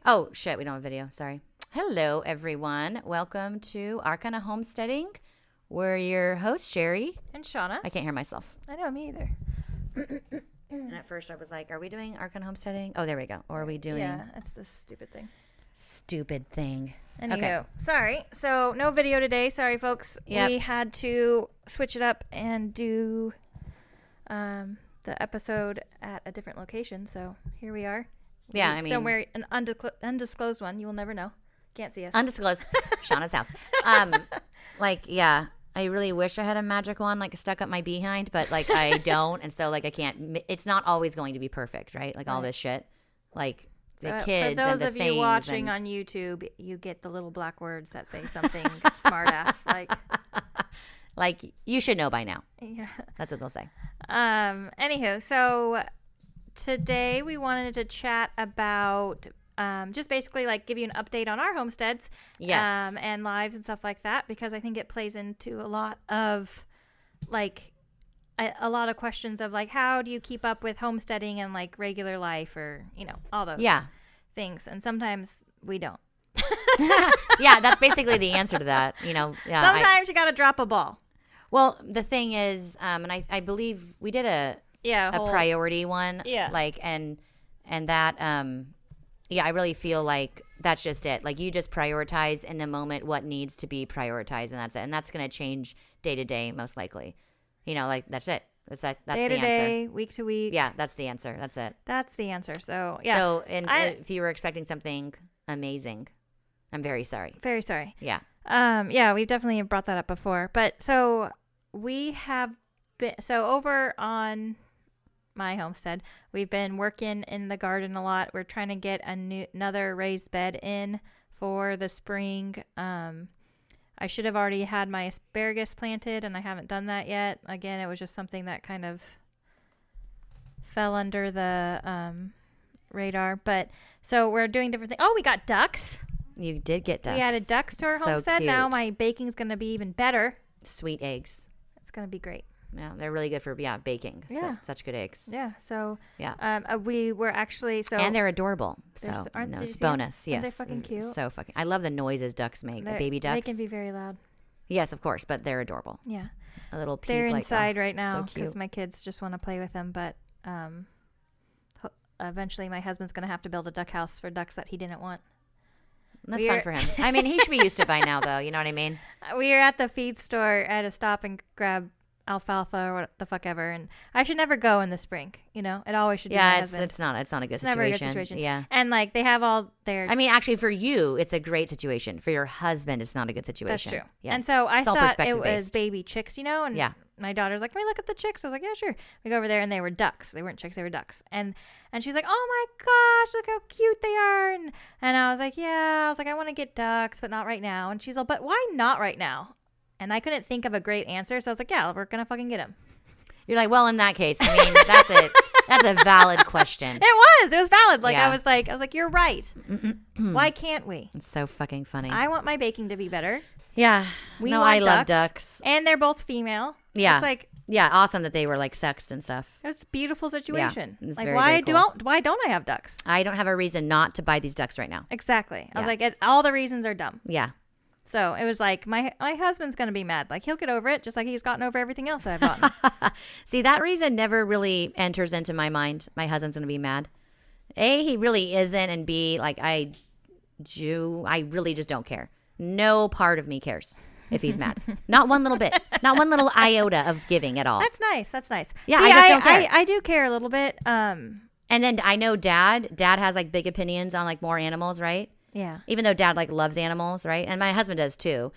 Oh, shit. We don't have video. Sorry. Hello, everyone. Welcome to Our Kind of Homesteading. We're your hosts, Sherry. And Shauna. I can't hear myself. I know, me either. And at first I was like, are we doing Our Kind of Homesteading? Oh, there we go. Or are we doing... Yeah, that's this stupid thing. Stupid thing. Anywho, Okay. Sorry. So, no video today. Sorry, folks. Yep. We had to switch it up and do the episode at a different location. So, here we are. Yeah, I mean... Somewhere, an undisclosed one. You will never know. Can't see us. Undisclosed. Shauna's house. Yeah. I really wish I had a magic wand, like, stuck up my behind, but, like, I don't. And so, like, I can't... It's not always going to be perfect, right? Like, all this shit. Like... The kids for those and the of you watching and... on YouTube, you get the little black words that say something smart ass like you should know by now. Yeah, that's what they'll say. Anywho, so today we wanted to chat about just basically like give you an update on our homesteads, yes, and lives and stuff like that, because I think it plays into a lot of like a lot of questions of like, how do you keep up with homesteading and like regular life, or all those things, and sometimes we don't. Yeah, that's basically the answer to that. Sometimes you got to drop a ball. Well, the thing is, and I believe we did a priority one, like and that I really feel like that's just it. Like, you just prioritize in the moment what needs to be prioritized, and that's it. And that's going to change day to day, most likely. Like, that's it. That's day the answer. Day, week to week. Yeah, that's the answer. That's it. That's the answer. So, yeah. So, if you were expecting something amazing, I'm very sorry. Very sorry. Yeah. Yeah, we've definitely brought that up before. But so we have been, over on my homestead, we've been working in the garden a lot. We're trying to get another raised bed in for the spring. I should have already had my asparagus planted, and I haven't done that yet. Again, it was just something that kind of fell under the radar. But so we're doing different things. Oh, we got ducks. You did get ducks. We added ducks to our homestead. Cute. Now my baking's going to be even better. Sweet eggs. It's going to be great. Yeah, they're really good for baking. Yeah. So, such good eggs. Yeah. So yeah. We were actually and they're adorable. So it's bonus. Yes. Aren't they fucking cute? So fucking. I love the noises ducks make. The baby ducks. They can be very loud. Yes, of course, but they're adorable. Yeah. A little peep. They're like inside right now because so my kids just want to play with them. But eventually, my husband's gonna have to build a duck house for ducks that he didn't want. That's fun for him. I mean, he should be used to it by now, though. You know what I mean? We were at the feed store. I had to stop and grab alfalfa or what the fuck ever, and I should never go in the spring. It always should be my husband. It's not a good situation. Never a good situation. Yeah. And like they have all their I mean, actually for you it's a great situation. For your husband it's not a good situation. That's true. Yes. And so I thought it was based. baby chicks, and my daughter's like, "Can we look at the chicks?" I was like, "Yeah, sure." We go over there and they were ducks. They weren't chicks, they were ducks. And she's like, "Oh my gosh, look how cute they are." And I was like, "Yeah." I was like, "I want to get ducks, but not right now." And she's like, "But why not right now?" And I couldn't think of a great answer, so I was like, "Yeah, we're gonna fucking get them." You're like, well, in that case, I mean, that's a valid question. It was valid. Like, yeah. I was like, you're right. Why can't we? It's so fucking funny. I want my baking to be better. Yeah. I love ducks. And they're both female. Yeah. It's like, yeah, awesome that they were like sexed and stuff. It was a beautiful situation. Yeah, it's like, very, why very cool. why don't I have ducks? I don't have a reason not to buy these ducks right now. Exactly. I was like, all the reasons are dumb. Yeah. So it was like, my husband's going to be mad. Like, he'll get over it just like he's gotten over everything else that I've gotten. See, that reason never really enters into my mind. My husband's going to be mad. A, he really isn't. And B, like, I really just don't care. No part of me cares if he's mad. Not one little bit. Not one little iota of giving at all. That's nice. That's nice. Yeah, See, I just don't care. I do care a little bit. And then I know dad has like big opinions on like more animals, right? Yeah. Even though dad like loves animals, right? And my husband does too.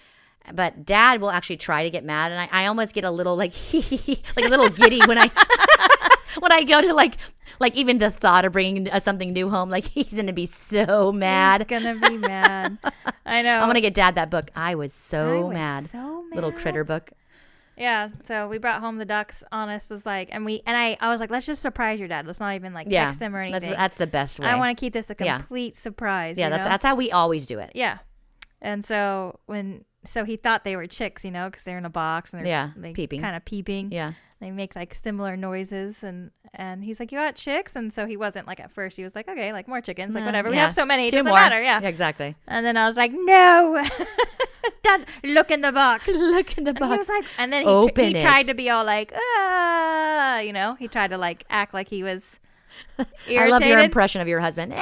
But dad will actually try to get mad, and I almost get a little like like a little giddy when I when I go to like even the thought of bringing something new home. Like, he's gonna be so mad. He's gonna be mad. I know. I'm gonna get dad that book. I was so mad. Little critter book. Yeah, so we brought home the ducks. Honest was like, I was like, let's just surprise your dad. Let's not even like text him or anything. That's the best way. I want to keep this a complete surprise. Yeah, that's how we always do it. Yeah. And so he thought they were chicks, because they're in a box and they're peeping, kind of peeping. Yeah. They make like similar noises, and he's like, "You got chicks?" And so he wasn't like at first. He was like, "Okay, like more chickens, like whatever. We have so many, it doesn't matter." Yeah, exactly. And then I was like, "No, Dad, look in the box. Look in the box." And he was like, and then he tried to be all like, he tried to like act like he was irritated. I love your impression of your husband.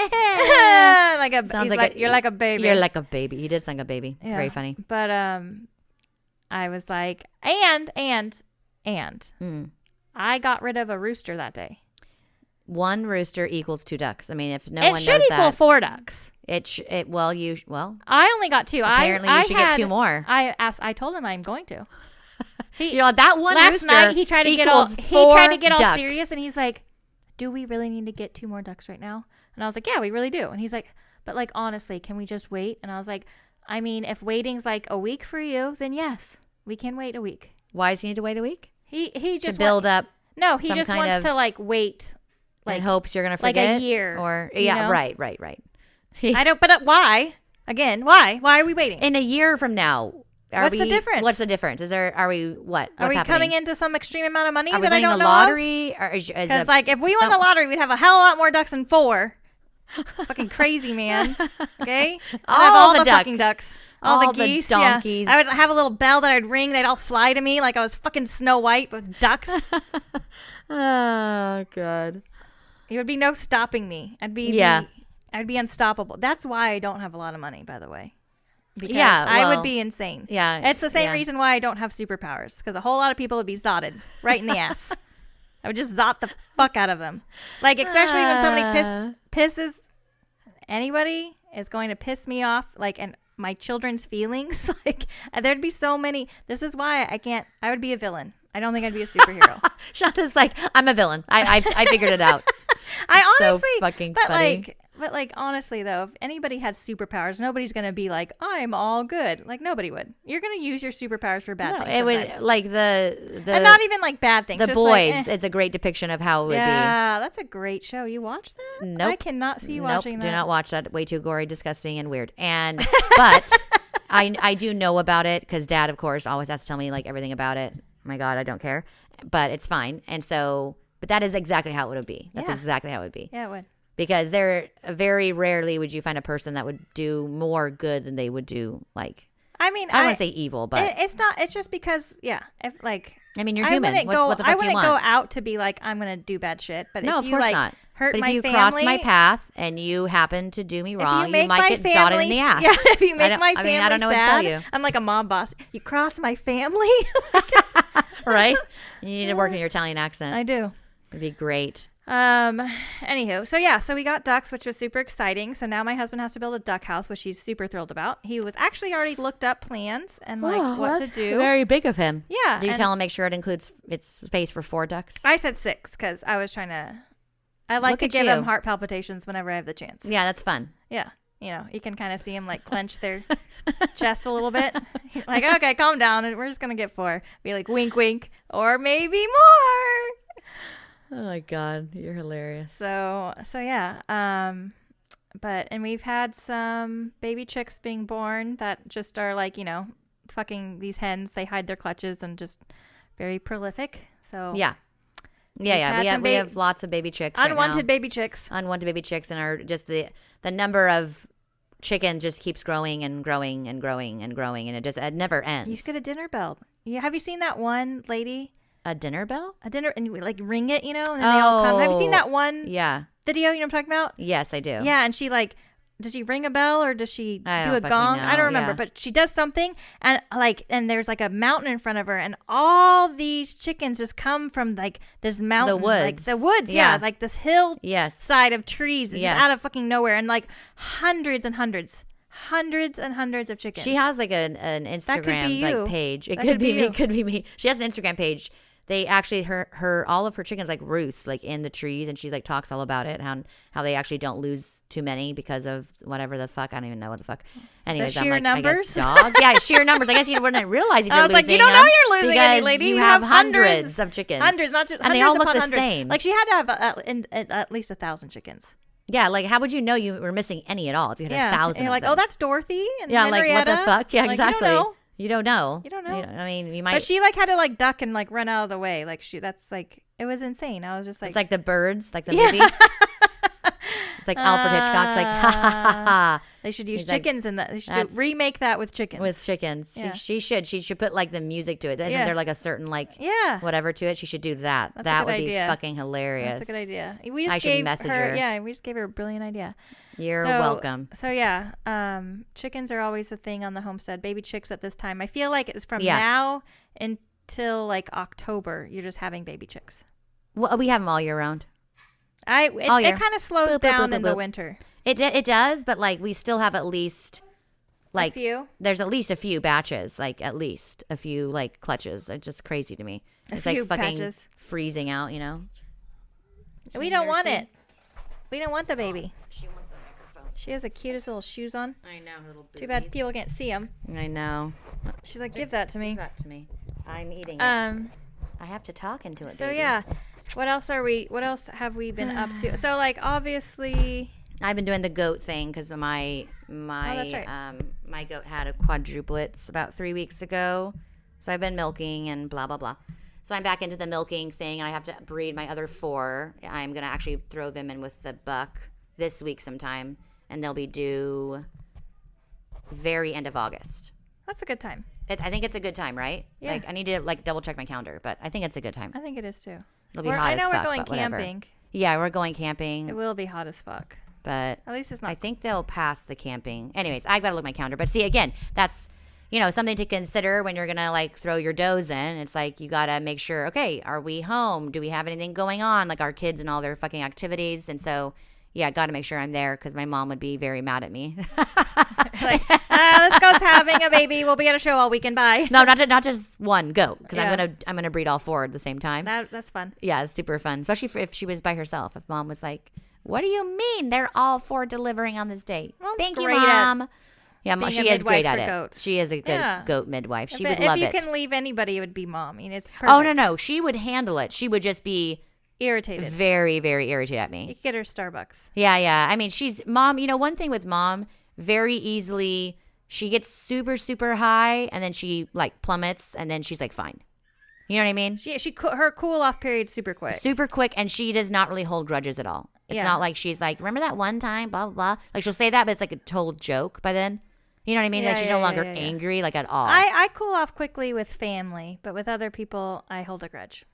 Sounds like you're like a baby. You're like a baby. He did sound like a baby. It's very funny. But I was like, and I got rid of a rooster that day. One rooster equals 2 ducks. I mean, if no one knows that, it should equal 4 ducks. I only got 2. Apparently, you should get 2 more. I told him I'm going to. That one last rooster night he tried to get all serious, and he's like, "Do we really need to get 2 more ducks right now?" And I was like, "Yeah, we really do." And he's like, "But like honestly, can we just wait?" And I was like, "I mean, if waiting's like a week for you, then yes, we can wait a week." Why does he need to wait a week? He just to build up. No, he just wants to like wait. Like, and hopes you're gonna forget, like a year, or right. I don't. But why? Again, why? Why are we waiting? In a year from now, what's the difference? What's the difference? Are we what? Are we happening? coming into some extreme amount of money that I don't know? Lottery, because like if we won the lottery, we'd have a hell of a lot more ducks than 4. Fucking crazy, man. Okay, all the fucking ducks. All the geese, donkeys. Yeah. I would have a little bell that I'd ring. They'd all fly to me like I was fucking Snow White with ducks. Oh, God. There would be no stopping me. I'd be unstoppable. That's why I don't have a lot of money, by the way. Because I would be insane. Yeah. It's the same reason why I don't have superpowers. Because a whole lot of people would be zotted right in the ass. I would just zot the fuck out of them. Like, especially when somebody pisses, anybody is going to piss me off. Like, and my children's feelings. Like, there'd be so many. This is why I would be a villain. I don't think I'd be a superhero. Shonda's like, I'm a villain. I figured it out. I honestly, so fucking funny. But honestly though, if anybody had superpowers, nobody's gonna be like, I'm all good. Like nobody would. You're gonna use your superpowers for bad things. It would like the and not even like bad things. The just Boys. Like, It's a great depiction of how it would be. Yeah, that's a great show. You watch that? Nope. I cannot see you watching that. Do not watch that. Way too gory, disgusting, and weird. And but I do know about it because Dad, of course, always has to tell me like everything about it. Oh my God, I don't care, but it's fine. And so, but that is exactly how it would be. That's exactly how it would be. Yeah, it would. Because very rarely would you find a person that would do more good than they would do like. I mean, I don't want to say evil, but it's not. It's just because, if like. I mean, you're human. What the fuck I wouldn't go out to be like, I'm gonna do bad shit. But no, if of you course like not. Hurt but my if you family, cross my path and you happen to do me wrong, you might get zotted in the ass. Yeah, if you make my family I don't know sad, what to tell you. I'm like a mob boss. You cross my family, right? You need to work in your Italian accent. I do. It'd be great. Anywho, so we got ducks, which was super exciting. So now my husband has to build a duck house, which he's super thrilled about. He was actually already looked up plans and like what to do. Very big of him. Yeah. Do you tell him make sure it includes its space for 4 ducks? I said 6 because I was trying to. I like to give them heart palpitations whenever I have the chance. Yeah, that's fun. Yeah. You can kind of see them like clench their chest a little bit. Like, okay, calm down. And we're just going to get 4. Be like, wink, wink, or maybe more. Oh my God, you're hilarious. So yeah. And we've had some baby chicks being born that just are like, fucking these hens. They hide their clutches and just very prolific. So yeah. We have lots of baby chicks. Unwanted baby chicks. Unwanted baby chicks, and are just the number of chicken just keeps growing and growing and growing and growing, and it never ends. You should get a dinner bell. Have you seen that one lady? A dinner bell? A dinner, and you like ring it, and then they all come. Have you seen that one? Yeah. Video, you know what I'm talking about? Yes, I do. Yeah, and she like. Does she ring a bell or does she do a gong? I don't remember, but she does something and there's like a mountain in front of her and all these chickens just come from like this mountain. The woods. Like the woods, yeah. Like this hill side of trees. It's just out of fucking nowhere and like hundreds and hundreds of chickens. She has like an Instagram like page. It could be me. It could be me. She has an Instagram page. They actually all of her chickens like roost like in the trees, and she like talks all about it, how they actually don't lose too many because of whatever the fuck. I don't even know what the fuck. Anyways, the sheer I'm like, numbers? I guess dogs. Yeah, sheer numbers. I guess you wouldn't realize if you're losing. I was like, you don't know you're losing any, lady. You have hundreds of chickens. Hundreds, not just and hundreds they all look upon the hundreds. same. Like she had to have at least 1,000 chickens. Yeah, like how would you know you were missing any at all if you had 1,000? And you're like, them? oh, that's Dorothy and yeah, Henrietta. like what the fuck? Yeah, like, exactly. You don't know. You don't know. I mean, you might. But she like had to like duck and like run out of the way. Like that's like it was insane. I was just like, it's like the birds, like the movie. It's like Alfred Hitchcock's like, ha ha ha ha. They should use chickens in that. They should remake that with chickens. With chickens. Yeah. She should put like the music to it. Isn't there like a certain like whatever to it? She should do that. That would be fucking hilarious. That's a good idea. I should message her. Yeah, we just gave her a brilliant idea. You're welcome. So yeah, chickens are always a thing on the homestead. Baby chicks at this time. I feel like it's from now until like October. You're just having baby chicks. Well, we have them all year round. It kind of slows down in the winter. It does, but like we still have at least like a few. There's at least a few batches, like at least a few like clutches. It's just crazy to me. It's like fucking batches. Freezing out, you know. We don't want it. We don't want the baby. She wants the microphone. She has the cutest little shoes on. I know, little boobies. Too bad people can't see them. I know. She's like, give that to me. Give that to me. I'm eating it. I have to talk into it. So baby. Yeah. What else have we been up to? So like obviously I've been doing the goat thing because my goat had a quadruplets about 3 weeks ago. So I've been milking and blah blah blah. So I'm back into the milking thing and I have to breed my other 4. I'm gonna actually throw them in with the buck this week sometime and they'll be due very end of August. That's a good time. I think it's a good time, right? Yeah. Like I need to like double check my calendar, but I think it's a good time. I think it is too. It'll be hot as fuck. I know we're going camping. Yeah, we're going camping. It will be hot as fuck. But at least it's not. I think they'll pass the camping. Anyways, I got to look at my calendar. But see, again, that's, something to consider when you're going to like throw your does in. It's like you got to make sure, okay, are we home? Do we have anything going on? Like our kids and all their fucking activities. And so, yeah, got to make sure I'm there because my mom would be very mad at me. Like, this goat's having a baby. We'll be at a show all weekend. Bye. No, not just one goat because I'm gonna breed all 4 at the same time. That's fun. Yeah, it's super fun, especially if she was by herself. If mom was like, "What do you mean they're all 4 delivering on this date?" Thank you, mom. Yeah, she is great at it. Goats. She is a good goat midwife. She would love it. If you can leave anybody, it would be mom. I mean, it's perfect. Oh no, she would handle it. She would just be irritated, very, very irritated at me. You could get her Starbucks. Yeah. I mean, she's mom. One thing with mom, very easily. She gets super, super high, and then she like plummets, and then she's like fine. You know what I mean? Her cool off period super quick. Super quick, and she does not really hold grudges at all. It's not like she's like, remember that one time, blah blah blah. Like she'll say that, but it's like a total joke by then. You know what I mean? Like she's no longer angry, like at all. I cool off quickly with family, but with other people, I hold a grudge.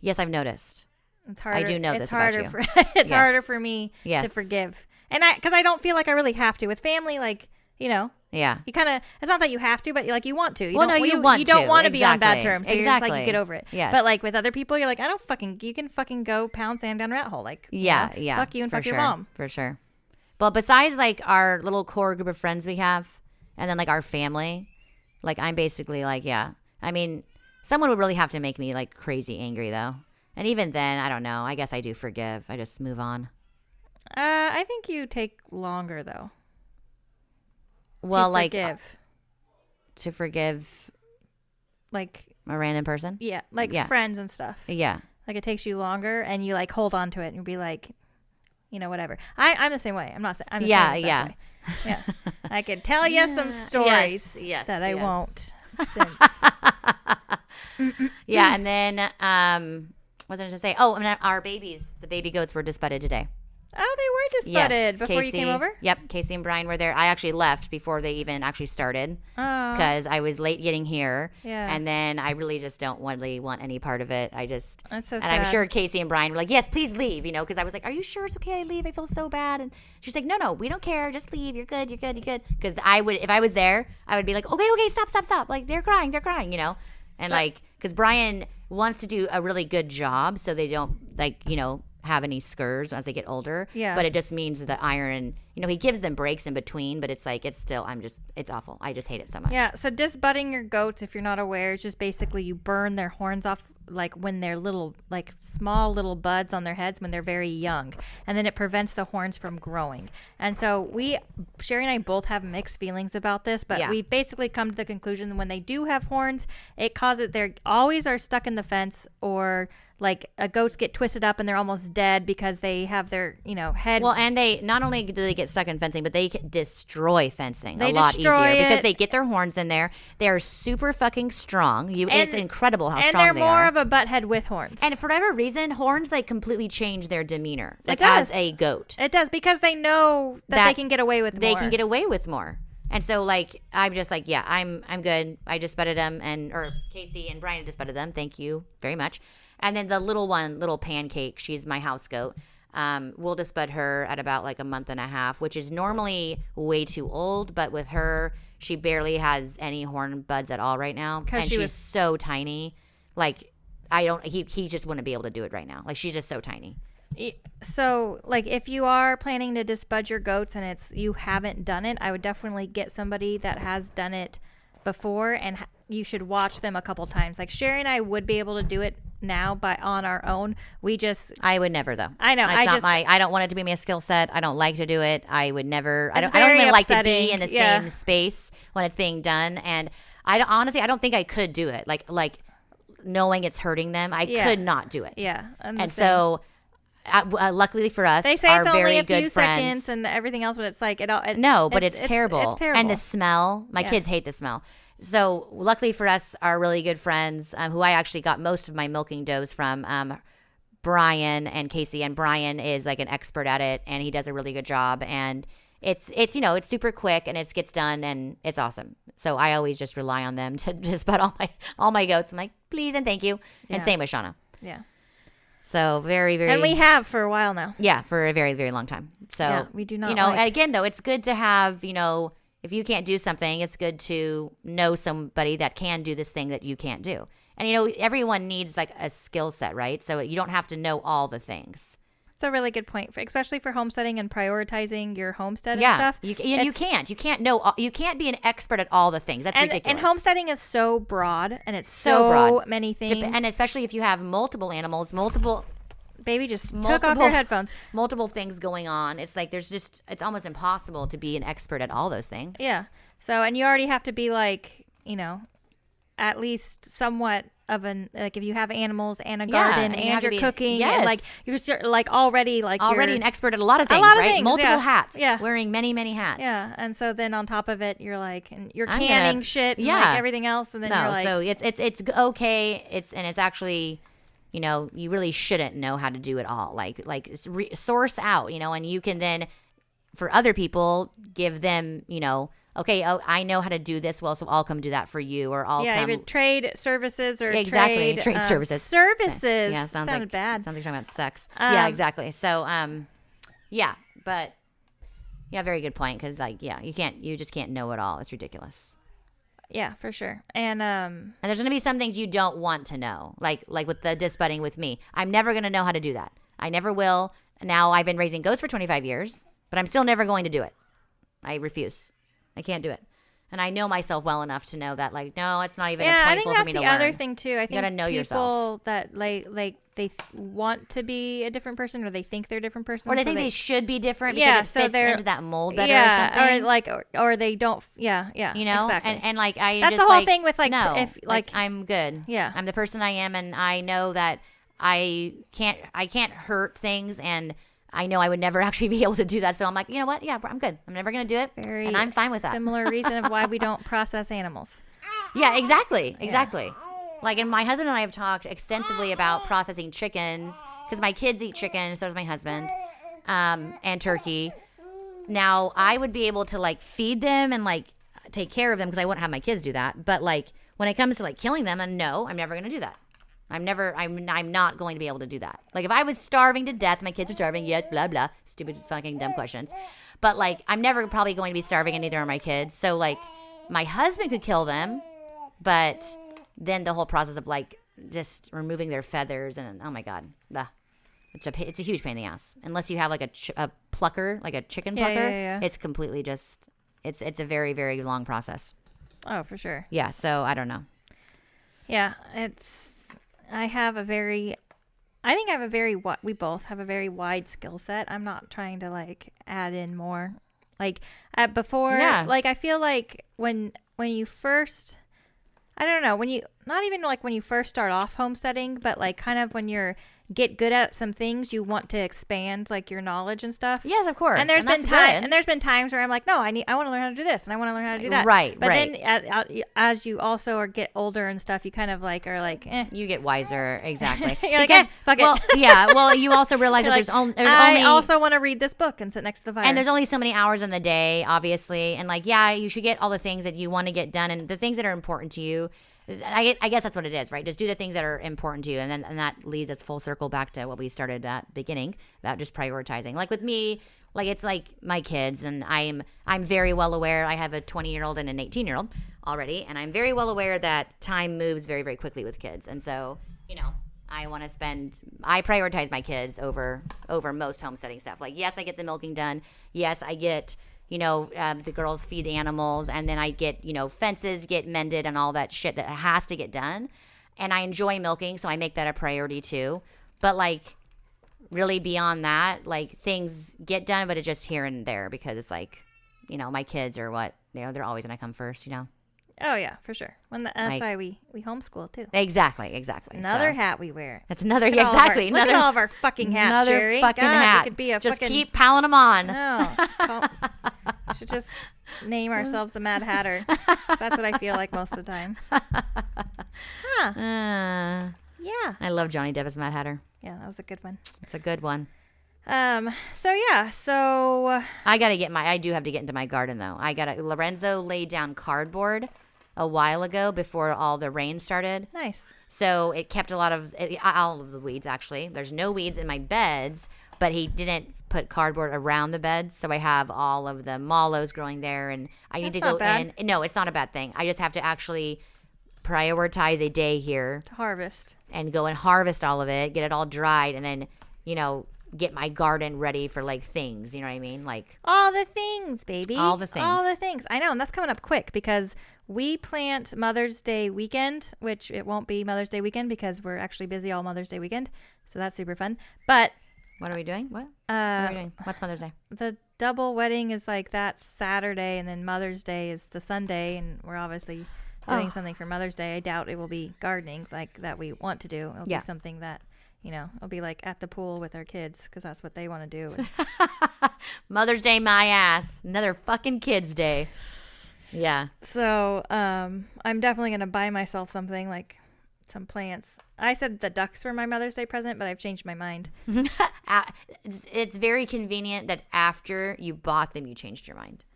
Yes, I've noticed. It's harder. I do know this about you. It's harder for me to forgive, and because I don't feel like I really have to. With family, like yeah, you kind of. It's not that you have to, but like you want to. You don't want to be on bad terms. So you're just like you get over it. Yes. But like with other people, you're like you can fucking go pound sand down a rat hole. Like yeah. Fuck you and fuck your mom for sure. But besides like our little core group of friends we have, and then like our family, like I'm basically like I mean, someone would really have to make me like crazy angry though. And even then, I don't know. I guess I do forgive. I just move on. I think you take longer though. Well, to forgive, like a random person. Yeah, like friends and stuff. Yeah, like it takes you longer, and you like hold on to it, and you'll be like, whatever. I'm the same way. I'm not. I'm the same yeah. Yeah. I could tell you some stories that I won't. Since. Yeah, and then what was I going to say? Oh, I mean, the baby goats were disbudded today. Oh, they were disbudded before you came over? Yep, Casey and Brian were there. I actually left before they even actually started because I was late getting here. Yeah. And then I really just don't really want any part of it. That's so sad. I'm sure Casey and Brian were like, yes, please leave, because I was like, are you sure it's okay I leave? I feel so bad. And she's like, no, we don't care. Just leave. You're good. Because if I was there, I would be like, okay, stop. Like, they're crying, And because Brian wants to do a really good job so they don't, have any scurs as they get older. Yeah. But it just means that the iron, he gives them breaks in between, but it's like, it's awful. I just hate it so much. Yeah. So disbudding your goats, if you're not aware, is just basically you burn their horns off like when they're little, like small little buds on their heads when they're very young, and then it prevents the horns from growing. And so Sherry and I both have mixed feelings about this, but we basically come to the conclusion that when they do have horns, it causes they always are stuck in the fence, or like goats get twisted up and they're almost dead because they have their head. Well, and they not only do they get stuck in fencing, but they destroy fencing a lot easier because they get their horns in there. They are super fucking strong. It's incredible how strong they are. And they're more of a butthead with horns. And for whatever reason, horns like completely change their demeanor, like as a goat. It does, because they know that they can get away with more. They can get away with more. And so, like, I'm just like, yeah, I'm good. I just bedded them, or Casey and Brian just bedded them. Thank you very much. And then the little Pancake, she's my house goat. We'll just bud her at about like a month and a half, which is normally way too old. But with her, she barely has any horn buds at all right now. And she's so tiny. Like, he just wouldn't be able to do it right now. Like, she's just so tiny. So, like, if you are planning to disbud your goats and you haven't done it, I would definitely get somebody that has done it before, and you should watch them a couple times. Like, Sherry and I would be able to do it now on our own. I would never, though. I know. I don't want it to be my skill set. I don't like to do it. I would never. I don't even like to be in the same space when it's being done. And honestly, I don't think I could do it. Like knowing it's hurting them, I could not do it. Yeah. And so. Luckily for us, they say our it's very only a good few friends, seconds and everything else, but it's like it's terrible. It's terrible. And the smell, my kids hate the smell. So luckily for us, our really good friends, who I actually got most of my milking does from, Brian and Casey. And Brian is like an expert at it, and he does a really good job. And it's it's super quick, and it gets done, and it's awesome. So I always just rely on them to just put all my goats. I'm like, please and thank you, and same with Shauna. Yeah. So very, very. And we have for a while now. Yeah, for a very, very long time. So we do not. And again, though, it's good to have, if you can't do something, it's good to know somebody that can do this thing that you can't do. And everyone needs like a skill set, right? So you don't have to know all the things. It's a really good point, especially for homesteading and prioritizing your homestead and stuff. You can't be an expert at all the things. That's ridiculous. And homesteading is so broad, and it's so broad. Many things. And especially if you have multiple animals, Baby just took off your headphones. Multiple things going on. It's like it's almost impossible to be an expert at all those things. Yeah. So, and you already have to be like, at least somewhat of if you have animals and a garden and you're cooking, and like you're like already an expert at a lot of things, right? Multiple hats. Yeah. Wearing many, many hats. Yeah. And so then on top of it, you're like, and you're canning shit and like everything else, and then you're like, so it's okay. It's actually, you really shouldn't know how to do it all. Like source out, and you can then, for other people, give them, okay, I know how to do this well, so I'll come do that for you, or I'll come. Even trade services or trade services. Services. Yeah, sounded bad. Sounds like you're talking about sex. Yeah, exactly. So, but very good point, because you just can't know it all. It's ridiculous. Yeah, for sure. And there's going to be some things you don't want to know, like with the disbudding with me. I'm never going to know how to do that. I never will. Now, I've been raising goats for 25 years, but I'm still never going to do it. I refuse. I can't do it. And I know myself well enough to know that, like, no, it's not even a pointful for me to learn. Yeah, I think that's the other thing, too. I think you got to know yourself. That, like they want to be a different person, or they think they're a different person. Or they think they should be different because it fits into that mold better or something. Or they don't, exactly. And like, that's the whole thing with, like, no, if, like, I'm good. Yeah. I'm the person I am, and I know that I can't hurt things, and I know I would never actually be able to do that. So I'm like, you know what? Yeah, I'm good. I'm never going to do it. And I'm fine with that. Similar reason of why we don't process animals. Yeah, exactly. Exactly. Yeah. Like, and my husband and I have talked extensively about processing chickens, because my kids eat chicken, so does my husband, and turkey. Now, I would be able to, like, feed them and, like, take care of them, because I wouldn't have my kids do that. But, like, when it comes to, like, killing them, no, I'm never going to do that. I'm not going to be able to do that. Like, if I was starving to death, my kids are starving, yes, blah, blah, stupid fucking dumb questions. But, like, I'm never probably going to be starving, and neither are my kids. So, like, my husband could kill them, but then the whole process of, like, just removing their feathers, and, oh my God, it's a huge pain in the ass. Unless you have, like, a plucker, like a chicken plucker, it's completely just, it's a very, very long process. Oh, for sure. Yeah, so I don't know. Yeah, I think I have a very, we both have a very wide skill set. I'm not trying to like add in more. Like before, like I feel like when you first, I don't know, not even like when you first start off homesteading, but like kind of when you're get good at some things, you want to expand like your knowledge and stuff. Yes, of course. And there's been times where I'm like, no, I want to learn how to do this, and I want to learn how to do that. Right. But then as you also get older and stuff, you kind of like are like, You get wiser, exactly. You're like, fuck it. Well, yeah. Well, you also realize that I also want to read this book and sit next to the fire. And there's only so many hours in the day, obviously, and like, yeah, you should get all the things that you want to get done and the things that are important to you. I guess that's what it is, right? Just do the things that are important to you, and that leads us full circle back to what we started at the beginning about just prioritizing. Like with me, like it's like my kids, and I'm very well aware. I have a 20-year-old and an 18-year-old already, and I'm very well aware that time moves very, very quickly with kids, and so I prioritize my kids over most homesteading stuff. Like, yes, I get the milking done. Yes, I get. The girls feed the animals, and then I get, fences get mended and all that shit that has to get done. And I enjoy milking, so I make that a priority too. But like really beyond that, like things get done, but it's just here and there because it's like, my kids are what, they're always going to come first, Oh yeah, for sure. That's why we homeschool too. Exactly. It's another hat we wear. That's another exactly. Look at all of our fucking hats, another Sherry. fucking hat. We could be just keep piling them on. No, we should just name ourselves the Mad Hatter. That's what I feel like most of the time. Huh? Yeah. I love Johnny Depp as Mad Hatter. Yeah, that was a good one. It's a good one. So I do have to get into my garden though. Lorenzo laid down cardboard a while ago before all the rain started. Nice. So it kept all of the weeds actually. There's no weeds in my beds, but he didn't put cardboard around the beds. So I have all of the mallows growing there, and I need to go in. No, it's not a bad thing. I just have to actually prioritize a day here to harvest and go and harvest all of it, get it all dried, and then, get my garden ready for like things, you know what I mean? Like all the things, baby. All the things. I know, and that's coming up quick because we plant Mother's Day weekend, which it won't be Mother's Day weekend because we're actually busy all Mother's Day weekend. So that's super fun. But what are we doing? What are we doing? What's Mother's Day? The double wedding is like that Saturday, and then Mother's Day is the Sunday, and we're obviously doing something for Mother's Day. I doubt it will be gardening like that we want to do. It'll be something that it'll be like at the pool with our kids because that's what they want to do. Mother's Day, my ass. Another fucking kids' day. Yeah. So I'm definitely going to buy myself something like some plants. I said the ducks were my Mother's Day present, but I've changed my mind. It's very convenient that after you bought them, you changed your mind.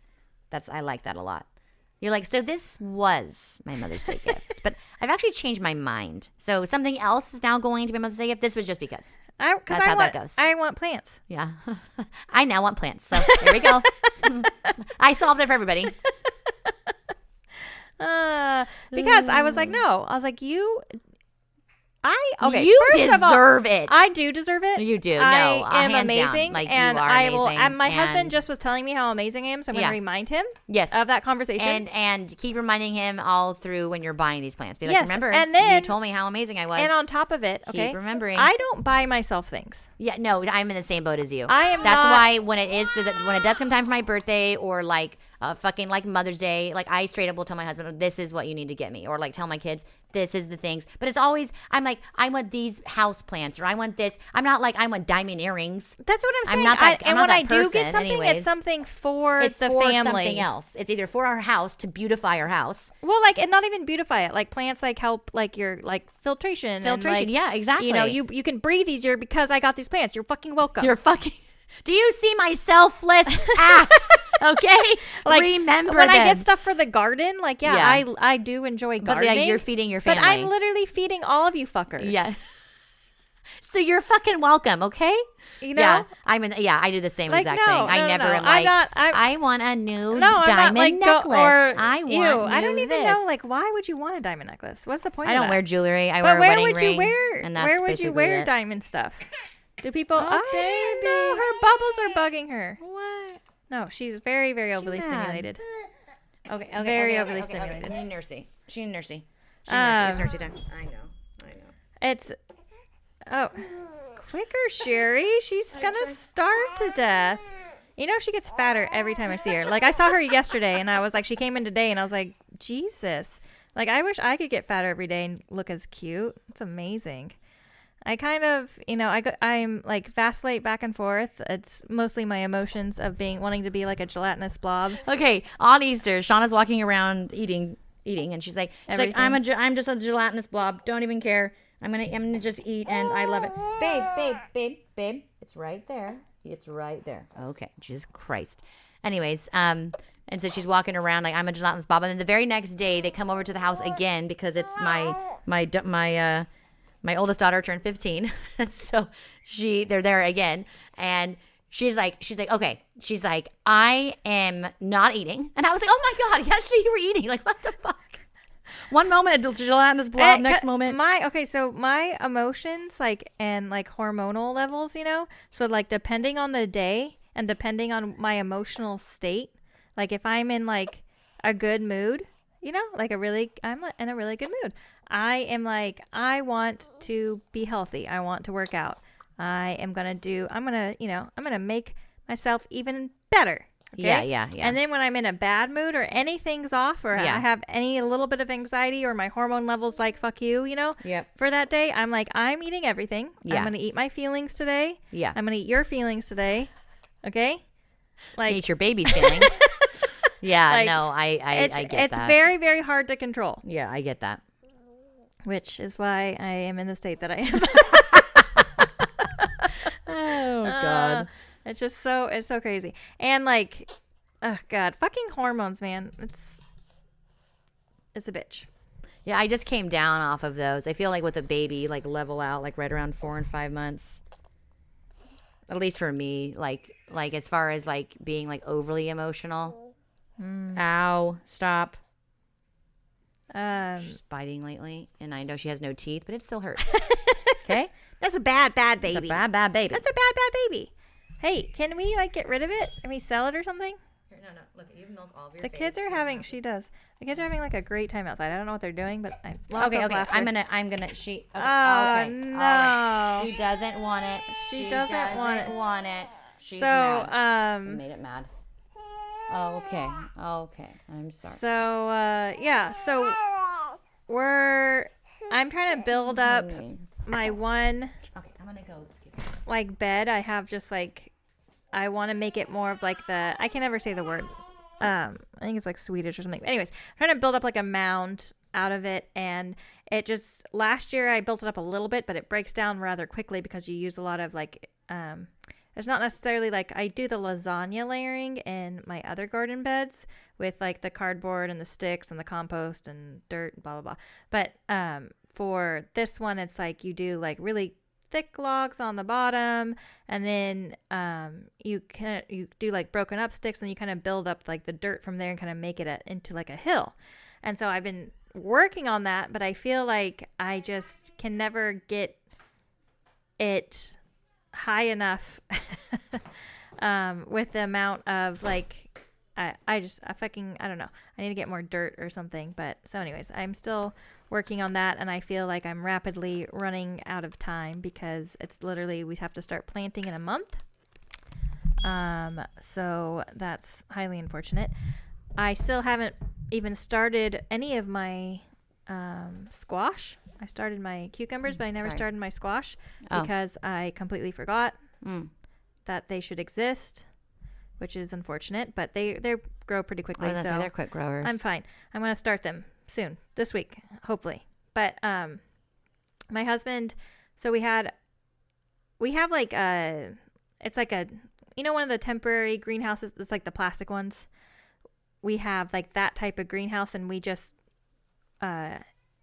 I like that a lot. You're like, so this was my Mother's Day gift, but I've actually changed my mind. So something else is now going to be Mother's Day gift. This was just because. That's how that goes. I want plants. Yeah. I now want plants. So there we go. I solved it for everybody. Because I was like, no. I was like, you deserve it. I do deserve it. You do. I am amazing. Like, and you are I amazing. will. And my husband just was telling me how amazing I am, so I'm going to remind him. Yes. Of that conversation. And keep reminding him all through when you're buying these plants. Be like, remember, and then, you told me how amazing I was. And on top of it, keep remembering. I don't buy myself things. Yeah, no, I'm in the same boat as you. That's why when it does come time for my birthday or like fucking like Mother's Day, like I straight up will tell my husband, this is what you need to get me, or like tell my kids, this is the things. But it's always, I'm like, I want these house plants, or I want this. I'm not like, I want diamond earrings. That's what I'm saying. I'm not that, and when I do get something, anyways. It's something for it's the for family. Something else. It's either for our house to beautify our house. Well, like, and not even beautify it. Like plants, like help, like your like filtration. And, like, yeah, exactly. You can breathe easier because I got these plants. You're fucking welcome. You're fucking. Do you see my selfless acts? Okay, like remember when them. I get stuff for the garden. Like, I do enjoy gardening. But you're feeding your family. But I'm literally feeding all of you fuckers. Yeah. So you're fucking welcome, okay? Yeah, I do the same exact thing. I never am like, I want a new diamond necklace. I don't even know, like, why would you want a diamond necklace? What's the point of that? I don't wear jewelry. I wear a wedding ring. Where would you wear diamond stuff? Do people? No, her bubbles are bugging her. What? No, she's very, very overly stimulated. Okay. Very overly stimulated. She need nursey. It's nursey time. I know. It's quicker, Sherry. She's gonna starve to death. You know, she gets fatter every time I see her. Like, I saw her yesterday, and I was like, she came in today, and I was like, Jesus. Like, I wish I could get fatter every day and look as cute. It's amazing. I kind of, I'm like vacillate back and forth. It's mostly my emotions of wanting to be like a gelatinous blob. Okay, on Easter, Shauna's walking around eating, and she's like, I'm just a gelatinous blob. Don't even care. I'm gonna just eat, and I love it. Babe, it's right there. It's right there. Okay, Jesus Christ. Anyways, and so she's walking around like I'm a gelatinous blob, and then the very next day they come over to the house again because it's my oldest daughter turned 15, and so they're there again, and she's like, okay, she's like, I am not eating, and I was like, oh my God, yesterday you were eating, like what the fuck? One moment a gelatinous blob, next moment so my emotions and hormonal levels, so like depending on the day and depending on my emotional state, like if I'm in like a good mood, I'm in a really good mood. I am like, I want to be healthy. I want to work out. I'm going to make myself even better. Okay? Yeah. And then when I'm in a bad mood or anything's off or I have a little bit of anxiety or my hormone levels like, fuck you, for that day, I'm like, I'm eating everything. Yeah. I'm going to eat my feelings today. Yeah. I'm going to eat your feelings today. Okay? Like, eat your baby's feelings. Yeah, no, I get that. It's very, very hard to control. Yeah, I get that. Which is why I am in the state that I am. Oh, God. It's so crazy. And like, oh God, fucking hormones, man. It's a bitch. Yeah, I just came down off of those. I feel like with a baby, like level out, like right around 4 and 5 months. At least for me, like as far as like being like overly emotional. Ow, stop. She's biting lately, and I know she has no teeth, but it still hurts. Okay? That's a bad baby. It's a bad baby. That's a bad baby. Hey, can we like get rid of it? Can we sell it or something? Here, no. Look, you have milk all over your face. The kids are having. She does. The kids are having like a great time outside. I don't know what they're doing, but I lots of laughter. I'm gonna. She. Okay, okay. No. Right. She doesn't want it. She doesn't want it. She's so mad. You made it mad. Oh, okay. I'm sorry. So yeah. So I'm trying to build up my one. Okay, I'm gonna go. Like bed, I have just like, I want to make it more of like I can never say the word. I think it's like Swedish or something. Anyways, I'm trying to build up like a mound out of it, and it just last year I built it up a little bit, but it breaks down rather quickly because you use a lot of like it's not necessarily like I do the lasagna layering in my other garden beds with like the cardboard and the sticks and the compost and dirt and blah blah blah. But for this one, it's like you do like really thick logs on the bottom, and then you do like broken up sticks, and you kind of build up like the dirt from there and kind of make it into like a hill. And so I've been working on that, but I feel like I just can never get it high enough with the amount of like I don't know. I need to get more dirt or something. But so anyways, I'm still working on that, and I feel like I'm rapidly running out of time because it's literally we have to start planting in a month. So that's highly unfortunate. I still haven't even started any of my squash. I started my cucumbers, but I never started my squash because I completely forgot that they should exist, which is unfortunate, but they grow pretty quickly. So they're quick growers. I'm fine. I'm going to start them soon, this week, hopefully. But my husband, so we have like it's like a, one of the temporary greenhouses. It's like the plastic ones. We have like that type of greenhouse, and we just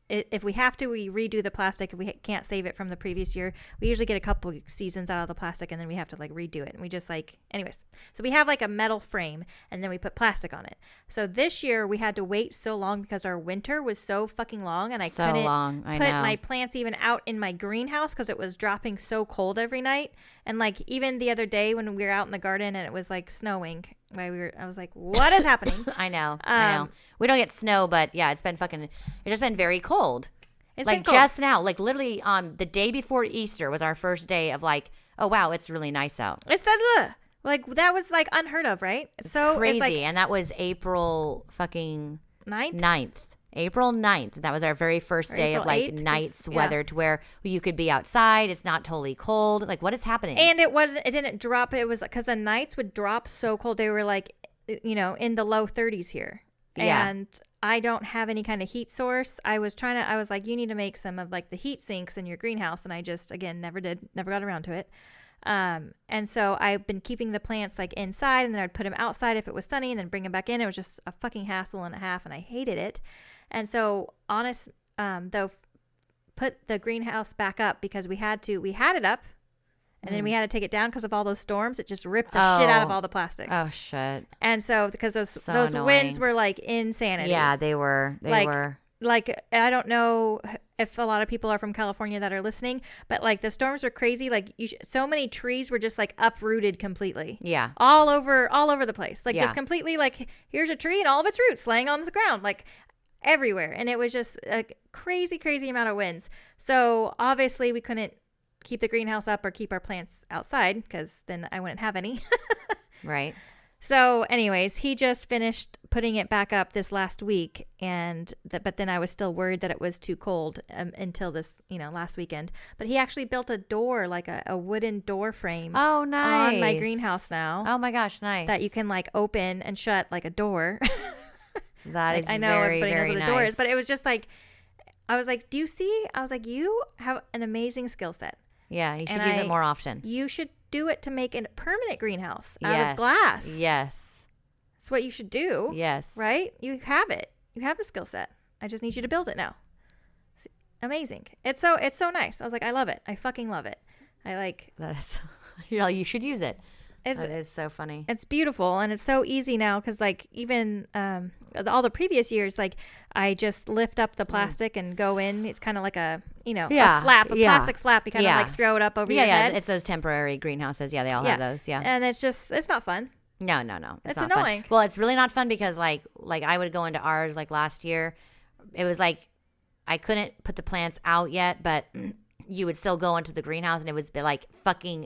if we have to, we redo the plastic. If we can't save it from the previous year, we usually get a couple seasons out of the plastic, and then we have to like redo it. And we just like, anyways. So we have like a metal frame, and then we put plastic on it. So this year we had to wait so long because our winter was so fucking long, and I couldn't put my plants even out in my greenhouse because it was dropping so cold every night. And like even the other day when we were out in the garden and it was like snowing, I was like, what is happening? I know. We don't get snow, but yeah, it's just been very cold. It's like just now, like literally on the day before Easter was our first day of like, oh wow, it's really nice out. It's that like that was like unheard of, right? It's so crazy, like, and that was April fucking 9th. April 9th. That was our very first day of like 8th, nights weather to where you could be outside. It's not totally cold. Like what is happening? And it didn't drop. It was because the nights would drop so cold. They were like, in the low 30s here. Yeah. And I don't have any kind of heat source. I was like, you need to make some of like the heat sinks in your greenhouse. And I just, again, never got around to it. And so I've been keeping the plants like inside, and then I'd put them outside if it was sunny and then bring them back in. It was just a fucking hassle and a half, and I hated it. And so though, put the greenhouse back up because we had it up. And then we had to take it down because of all those storms. It just ripped the shit out of all the plastic. Oh, shit. And so because those winds were like insanity. Yeah, they were. They were. Like, I don't know if a lot of people are from California that are listening, but like the storms were crazy. Like so many trees were just like uprooted completely. Yeah. All over the place. Like just completely like, here's a tree and all of its roots laying on the ground. Like everywhere. And it was just a crazy, crazy amount of winds. So obviously we couldn't keep the greenhouse up or keep our plants outside because then I wouldn't have any. Right. So anyways, he just finished putting it back up this last week, but then I was still worried that it was too cold until this, last weekend. But he actually built a door, like a wooden door frame. Oh, nice. On my greenhouse now. Oh my gosh, nice. That you can like open and shut like a door. That is I know very, everybody very knows what nice. a door is, but it was just like, I was like, do you see? I was like, you have an amazing skill set. Yeah, you should use it more often. You should do it to make a permanent greenhouse out of glass. Yes. That's what you should do. Yes. Right? You have it. You have the skill set. I just need you to build it now. It's amazing. It's so nice. I was like, I love it. I fucking love it. I like that. Is, you should use it. That is so funny. It's beautiful, and it's so easy now because like even all the previous years, like I just lift up the plastic and go in. It's kind of like a plastic flap. You kind of like throw it up over your head. Yeah, it's those temporary greenhouses. Yeah, they all have those. Yeah, and it's not fun. No. It's not annoying. Fun. Well, it's really not fun because like I would go into ours like last year. It was like I couldn't put the plants out yet, but you would still go into the greenhouse and it was like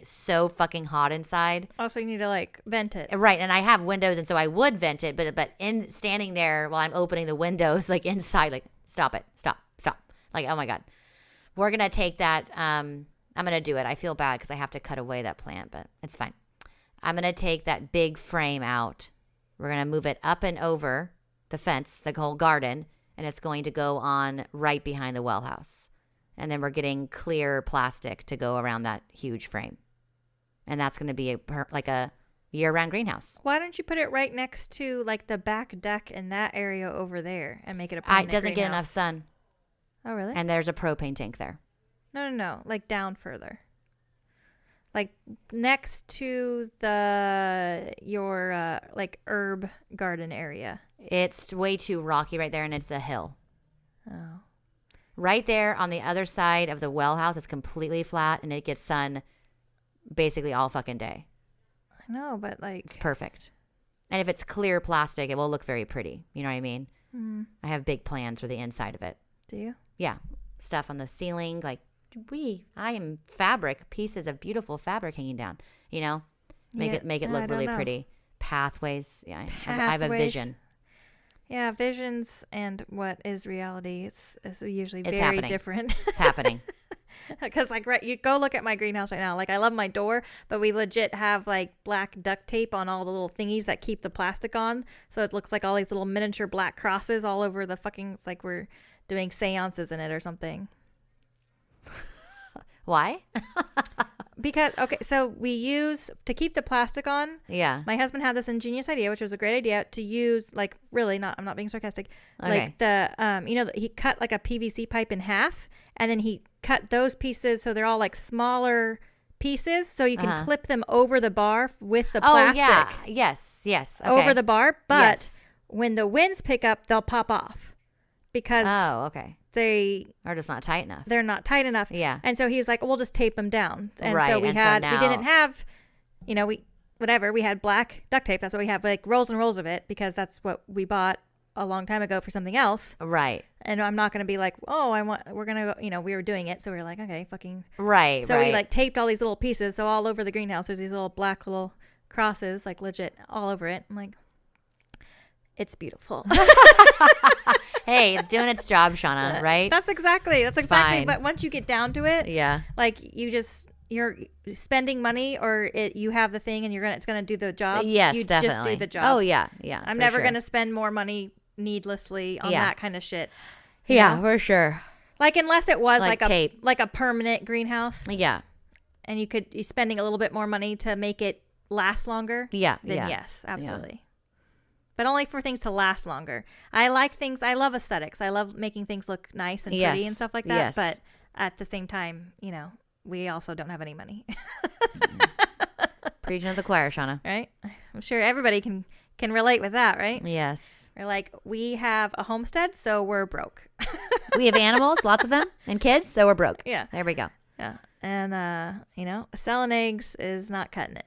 so fucking hot inside. Also, you need to like vent it. Right. And I have windows, and so I would vent it, but in standing there while I'm opening the windows, like inside, like stop it. Stop. Like, oh my God. We're going to take that. I'm going to do it. I feel bad because I have to cut away that plant, but it's fine. I'm going to take that big frame out. We're going to move it up and over the fence, the whole garden, and it's going to go on right behind the well house. And then we're getting clear plastic to go around that huge frame. And that's going to be a year-round greenhouse. Why don't you put it right next to like the back deck in that area over there and make it a permanent It doesn't greenhouse? get enough sun. Oh, really? And there's a propane tank there. No. Like down further. Like next to your like herb garden area. It's way too rocky right there, and it's a hill. Oh. Right there on the other side of the well house is completely flat, and it gets sun basically all fucking day. I know, but like... It's perfect. And if it's clear plastic, it will look very pretty. You know what I mean? Mm. I have big plans for the inside of it. Do you? Yeah. Stuff on the ceiling. Like, I am pieces of beautiful fabric hanging down. Make it look really pretty. Pathways. Yeah, I have a vision. Yeah, visions and what is reality is usually very happening. Different. It's happening. Because you go look at my greenhouse right now. Like I love my door, but we legit have like black duct tape on all the little thingies that keep the plastic on. So it looks like all these little miniature black crosses all over the fucking. It's like we're doing seances in it or something. Why? Because, so we use, to keep the plastic on. Yeah. My husband had this ingenious idea, which was a great idea, to use, like, really I'm not being sarcastic. Okay. Like he cut like a PVC pipe in half, and then he cut those pieces so they're all like smaller pieces, so you can clip them over the bar with the plastic. Oh, yeah. Yes. Okay. Over the bar, but when the winds pick up, they'll pop off. Because they are just not tight enough. They're not tight enough. Yeah. And so he was like, we'll just tape them down. And right. so we didn't have, we had black duct tape. That's what we have, like rolls and rolls of it, because that's what we bought a long time ago for something else. Right. And I'm not going to be like, oh, we're going to go, we were doing it. So we were like, okay, fucking. Right. So we like taped all these little pieces. So all over the greenhouse, there's these little black little crosses, like legit all over it. I'm like, it's beautiful. Hey, it's doing its job, Shauna, right? That's exactly. Fine. But once you get down to it, like you're spending money, or you have the thing and it's gonna do the job. Yes, you definitely. Just do the job. Oh yeah. I'm never gonna spend more money needlessly on that kind of shit. Yeah, for sure. Like unless it was like tape. like a permanent greenhouse. Yeah. And you're spending a little bit more money to make it last longer. Yeah. Then yes, absolutely. Yeah. But only for things to last longer. I like things. I love aesthetics. I love making things look nice and pretty and stuff like that. Yes. But at the same time, we also don't have any money. Preaching to the choir, Shauna. Right? I'm sure everybody can relate with that, right? Yes. We're like, we have a homestead, so we're broke. We have animals, lots of them, and kids, so we're broke. Yeah. There we go. Yeah. And, selling eggs is not cutting it.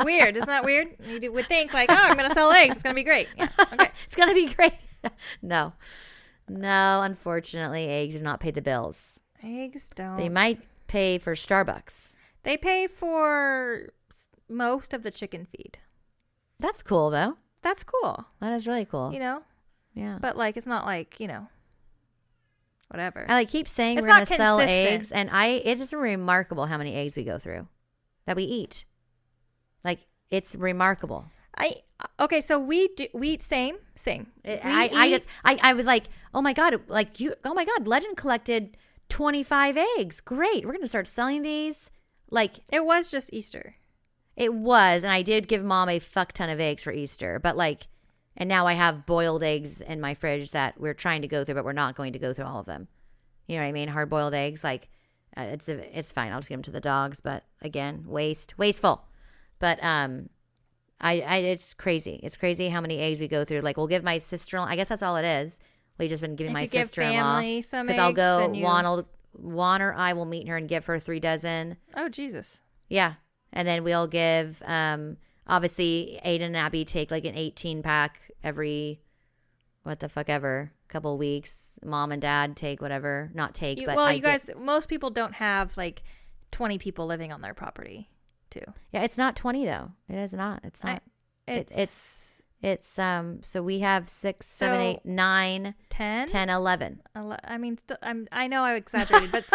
Weird. Isn't that weird? You would think like, oh, I'm going to sell eggs. It's going to be great. Yeah. Okay. It's going to be great. No, unfortunately, eggs do not pay the bills. Eggs don't. They might pay for Starbucks. They pay for most of the chicken feed. That's cool, though. That's cool. That is really cool. Yeah. But like, it's not like, whatever. I keep saying we're going to sell eggs, and it is remarkable how many eggs we go through that we eat. Like, it's remarkable. Okay, so we eat same. I was like, oh my God, Legend collected 25 eggs. Great. We're going to start selling these. Like, it was just Easter. It was, and I did give Mom a fuck ton of eggs for Easter, but and now I have boiled eggs in my fridge that we're trying to go through, but we're not going to go through all of them. You know what I mean? Hard boiled eggs, it's fine. I'll just give them to the dogs, but again, wasteful. But it's crazy. It's crazy how many eggs we go through. Like, we'll give my sister-in-law. I guess that's all it is. We've just been giving my sister-in-law because I'll go. Juan or I will meet her and give her 3 dozen. Oh Jesus! Yeah, and then we'll give. Obviously, Aiden and Abby take like an 18-pack every couple of weeks. Mom and Dad take whatever. Not take, but well, you guys. Most people don't have like 20 people living on their property. Too. Yeah, it's not 20 though. It is not. It's not. It's so we have 6, 7, 8, 9, 10, 11. I mean, I know I exaggerated, but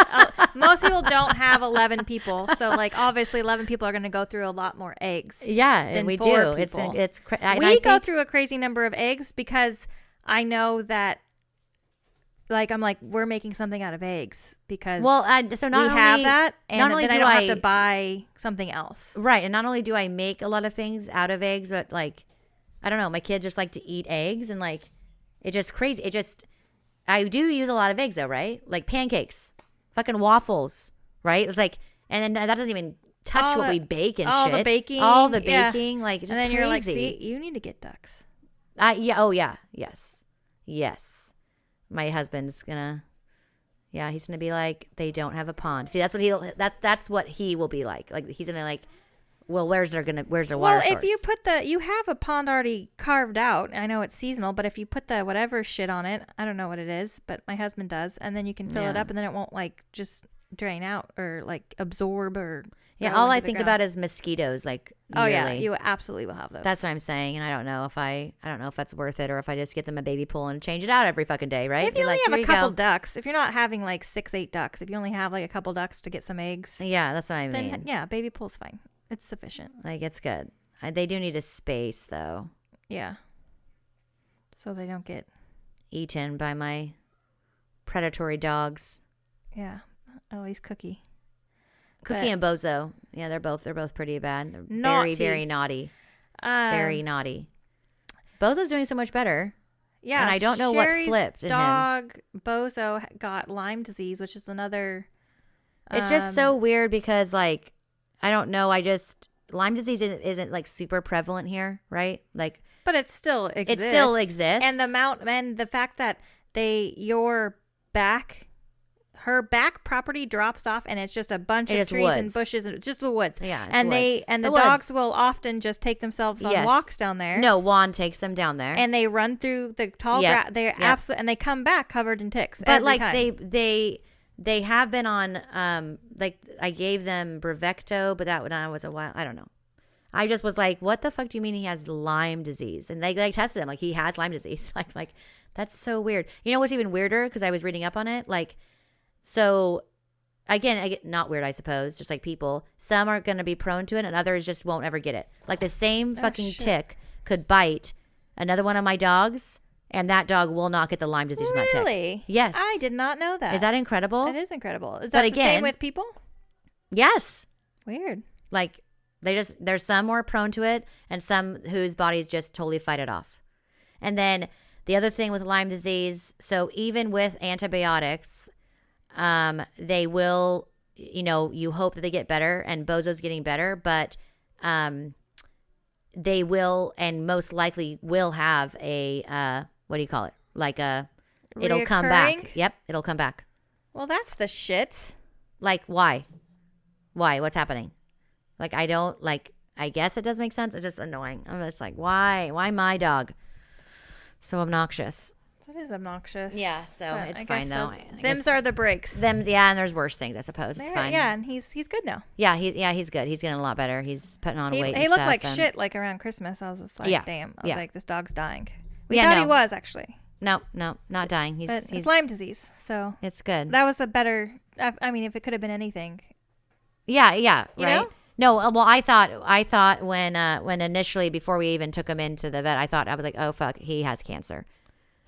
most people don't have 11 people. So like, obviously 11 people are going to go through a lot more eggs. Yeah, and we do. We go through a crazy number of eggs because I know that. Like, I'm like, we're making something out of eggs because so not we only have that, and not only then I don't have to buy something else. Right, and not only do I make a lot of things out of eggs, but like, I don't know, my kids just like to eat eggs, and like, it's just crazy. I do use a lot of eggs though, right? Like pancakes, fucking waffles, right? It's like, and then that doesn't even touch what we bake and all shit. All the baking, like, it's just and then crazy. You're like, see, you need to get ducks. Yes. My husband's gonna, he's gonna be like, they don't have a pond. See, that's what he will be like. Like, he's gonna like, well, where's their water source? Well, if you you have a pond already carved out. I know it's seasonal, but if you put the whatever shit on it, I don't know what it is, but my husband does, and then you can fill it up, and then it won't like just drain out or like absorb or. Yeah, all I think about is mosquitoes. Like, oh yeah, you absolutely will have those. That's what I'm saying, and I don't know if that's worth it, or if I just get them a baby pool and change it out every fucking day, right? If you only have a couple ducks, if you're not having like 6, 8 ducks, if you only have like a couple ducks to get some eggs, yeah, that's what I mean. Then yeah, baby pool's fine. It's sufficient. Like, it's good. They do need a space though. Yeah. So they don't get eaten by my predatory dogs. Yeah, at least Cookie. Cookie and Bozo. Yeah, they're both pretty bad. They're naughty. Very, very naughty. Very naughty. Bozo's doing so much better. Yeah. And I don't know what flipped in him. Dog Bozo got Lyme disease, which is another. It's just so weird because, like, I don't know. Lyme disease isn't like super prevalent here, right? Like, but it still exists. It still exists. And the fact that your back her back property drops off, and it's just a bunch of trees and bushes, and just the woods. Yeah, and the dogs will often just take themselves on walks down there. No, Juan takes them down there, and they run through the tall grass. They're absolutely, and they come back covered in ticks. But every time. they have been on like I gave them Brevecto, but that was a while. I don't know. I just was like, what the fuck do you mean he has Lyme disease? And they tested him like he has Lyme disease. Like that's so weird. You know what's even weirder? Because I was reading up on it. Like, so again, not weird, I suppose. Just like people, some are going to be prone to it, and others just won't ever get it. Like the same fucking tick could bite another one of my dogs, and that dog will not get the Lyme disease from that tick. Really? Yes. I did not know that. Is that incredible? It is incredible. Is that the same with people? Yes. Weird. Like there's some more prone to it, and some whose bodies just totally fight it off. And then the other thing with Lyme disease, so even with antibiotics, they will, you hope that they get better, and Bozo's getting better, but they will and most likely will have a, what do you call it? Like it'll come back. Yep, it'll come back. Well, that's the shit. Like, why? Why? What's happening? Like, I guess it does make sense. It's just annoying. I'm just like, why? Why my dog? So obnoxious. That is obnoxious. Yeah, so but it's fine though. Them's are the breaks. Them's, yeah, and there's worse things, I suppose. It's fine. Yeah, and he's good now. Yeah, he's good. He's getting a lot better. He's putting on weight. He looked like shit like around Christmas. I was just like, damn. I was like, this dog's dying. We thought he was actually. No, not dying. He's Lyme disease, so it's good. That was a better. I mean, if it could have been anything. Yeah, right. You know? No, well, I thought when initially before we even took him into the vet, I was like, oh fuck, he has cancer,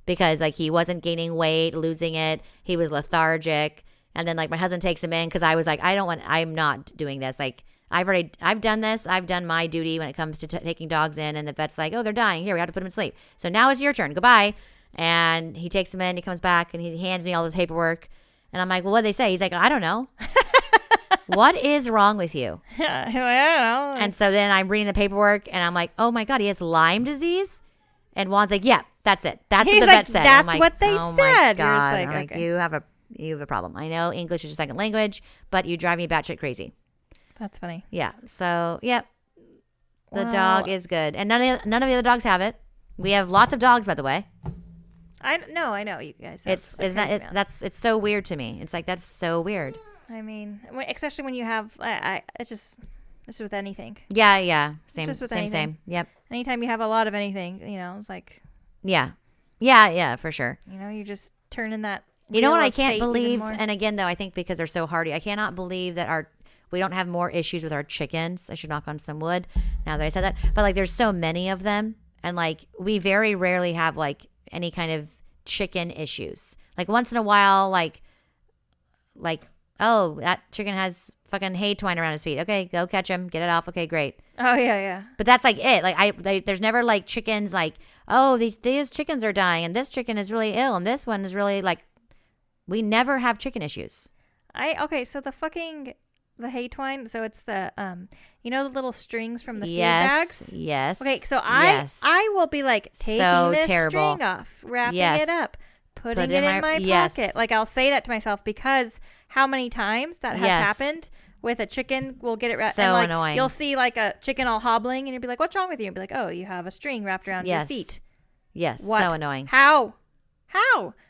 because like he wasn't gaining weight, losing it, he was lethargic, and then like my husband takes him in because I was like, I'm not doing this. Like I've done this, I've done my duty when it comes to taking dogs in, and the vet's like, oh, they're dying, here we have to put them to sleep, so now it's your turn, goodbye. And he takes him in, he comes back, and he hands me all this paperwork, and I'm like, well, what'd they say? He's like, I don't know. What is wrong with you? I don't know. And so then I'm reading the paperwork, and I'm like, oh my God, he has Lyme disease? And Juan's like, yeah, that's it. That's what the vet said. That's like, what they said. My God. Like, I'm like, you have a problem. I know English is your second language, but you drive me batshit crazy. That's funny. Yeah. So, yep. The dog is good. And none of the other dogs have it. We have lots of dogs, by the way. I know you guys. It's so weird to me. It's like, that's so weird. I mean, especially when you have, it's just with anything. Yeah. Same. Yep. Anytime you have a lot of anything, it's like. Yeah, for sure. You just turn in that. You know what I can't believe, and again, though, I think because they're so hardy, I cannot believe that we don't have more issues with our chickens. I should knock on some wood now that I said that. But like, there's so many of them, and like, we very rarely have like any kind of chicken issues. Like once in a while, like. Oh, that chicken has fucking hay twine around his feet. Okay, go catch him. Get it off. Okay, great. Oh, yeah. But that's like it. Like there's never like chickens like, oh, these chickens are dying, and this chicken is really ill, and this one is really like, we never have chicken issues. So the hay twine. So it's the the little strings from the feed bags. Yes. Okay, so I will be like taking this string off, wrapping it up, putting it in my pocket. Like I'll say that to myself because how many times that has happened with a chicken, we'll get it wrapped. So and like, annoying. You'll see like a chicken all hobbling, and you'll be like, "What's wrong with you?" And be like, "Oh, you have a string wrapped around your feet." Yes. What? So annoying. How?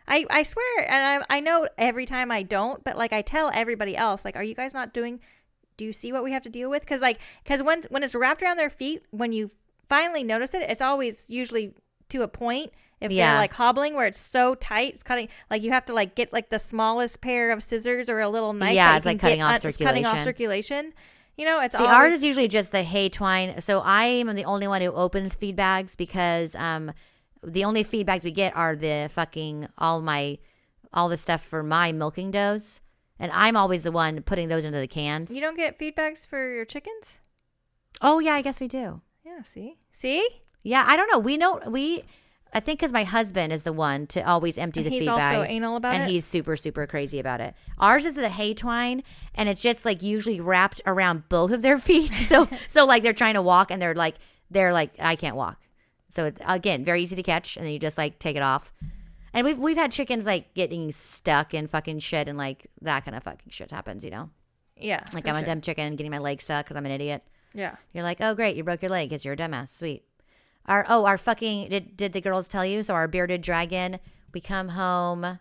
I swear, and I know every time I don't, but like I tell everybody else, like, are you guys not doing? Do you see what we have to deal with? Because when it's wrapped around their feet, when you finally notice it, it's always usually to a point. If they're like hobbling where it's so tight, it's cutting, like you have to like get like the smallest pair of scissors or a little knife. Yeah, it's like cutting off circulation. It's cutting off circulation. It's ours is usually just the hay twine. So I am the only one who opens feed bags because the only feed bags we get are the fucking all the stuff for my milking doughs, and I'm always the one putting those into the cans. You don't get feed bags for your chickens? Oh yeah, I guess we do. Yeah. See? Yeah, I don't know. I think because my husband is the one to always empty the feed bags. He's also anal about it? And he's super, super crazy about it. Ours is the hay twine, and it's just like usually wrapped around both of their feet. So like they're trying to walk, and they're like, I can't walk. So it's, again, very easy to catch, and then you just like take it off. And we've had chickens like getting stuck in fucking shit and like that kind of fucking shit happens, you know? Yeah. Like I'm a dumb chicken getting my leg stuck because I'm an idiot. Yeah. You're like, oh great, you broke your leg because you're a dumbass. Sweet. Our fucking did the girls tell you? So our bearded dragon, we come home.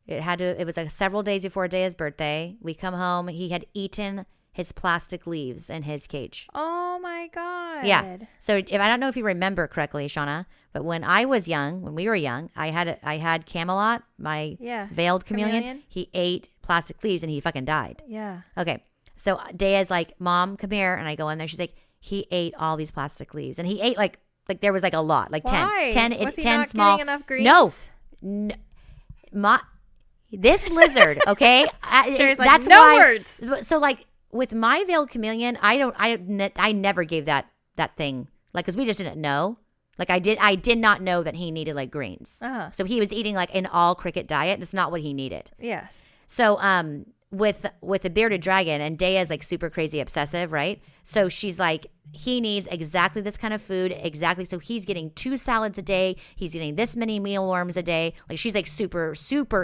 It was like several days before Daya's birthday. We come home. He had eaten his plastic leaves in his cage. Oh my God. Yeah. So if I don't know if you remember correctly, Shauna, but when we were young, I had Camelot, my veiled chameleon. He ate plastic leaves and he fucking died. Yeah. Okay. So Daya's like, Mom, come here. And I go in there. She's like, he ate all these plastic leaves. And he ate like there was like a lot, like Why? 10 was he 10 not small. Getting enough greens? No. This lizard, okay? Sherry's like, that's no why, words. So like with my veiled chameleon, I never gave that thing, like, because we just didn't know. Like I did not know that he needed like greens. Uh-huh. So he was eating like an all cricket diet. That's not what he needed. Yes. So with the bearded dragon, and Daya's like super crazy obsessive, right? So she's like, he needs exactly this kind of food, exactly. So he's getting 2 salads a day. He's getting this many mealworms a day. Like she's like super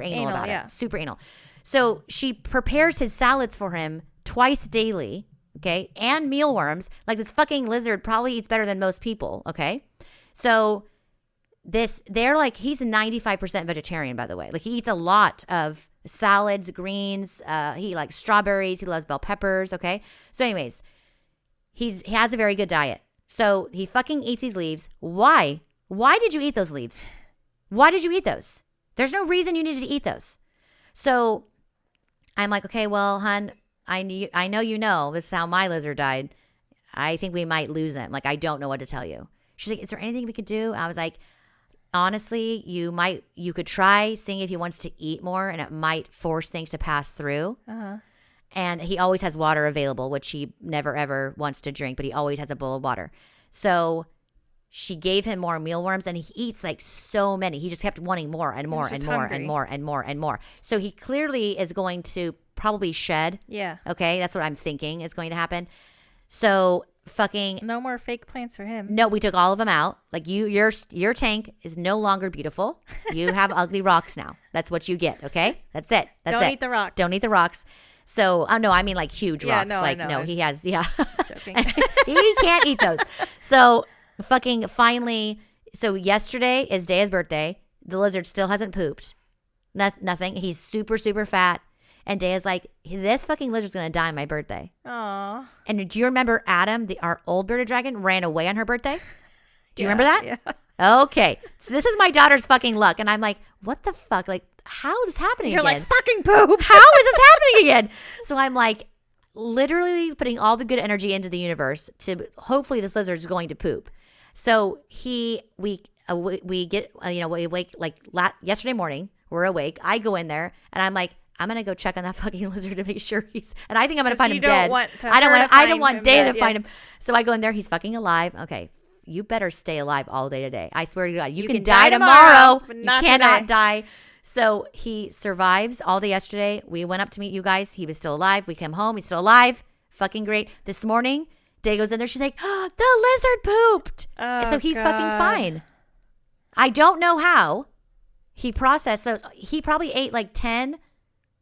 anal about it. Super anal. So she prepares his salads for him twice daily, okay? And mealworms. Like this fucking lizard probably eats better than most people, okay? So they're like, he's 95% vegetarian, by the way. Like he eats a lot of salads, greens. He likes strawberries. He loves bell peppers, okay? So anyways, he has a very good diet. So he fucking eats these leaves. Why? Why did you eat those leaves? Why did you eat those? There's no reason you needed to eat those. So I'm like, okay, well, hon, I know you know this is how my lizard died. I think we might lose him. Like, I don't know what to tell you. She's like, is there anything we could do? I was like, honestly, you could try seeing if he wants to eat more, and it might force things to pass through. Uh-huh. And he always has water available, which he never ever wants to drink, but he always has a bowl of water. So she gave him more mealworms, and he eats like so many. He just kept wanting more and more and more and more and more and more. So he clearly is going to probably shed. Yeah. Okay, that's what I'm thinking is going to happen. So fucking no more fake plants for him. No, we took all of them out. Like your tank is no longer beautiful. You have ugly rocks now. That's what you get. Okay, that's it. Don't eat the rocks. Don't eat the rocks. So, no, I mean like huge rocks. No, like, I know. he has, yeah. Joking. He can't eat those. So, fucking finally, so yesterday is Daya's birthday. The lizard still hasn't pooped. Nothing. He's super, super fat. And Daya's like, this fucking lizard's going to die on my birthday. Aww. And do you remember Adam, our old bearded dragon, ran away on her birthday? Do you remember that? Yeah. Okay. So this is my daughter's fucking luck. And I'm like, what the fuck? Like, how is this happening You're again? like, fucking poop. How is this happening again? So I'm like, literally putting all the good energy into the universe to hopefully this lizard is going to poop. So we get, we wake like yesterday morning, we're awake. I go in there and I'm like, I'm going to go check on that fucking lizard to make sure and I think I'm going to find him dead. I don't want Daya to find him. So I go in there. He's fucking alive. Okay. You better stay alive all day today. I swear to God, you can die tomorrow. But you not cannot today. die. So he survives all day yesterday. We went up to meet you guys. He was still alive. We came home. He's still alive. Fucking great. This morning, Day goes in there. She's like, oh, the lizard pooped. Oh, so he's God. fucking fine. I don't know how he processed those. He probably ate like 10.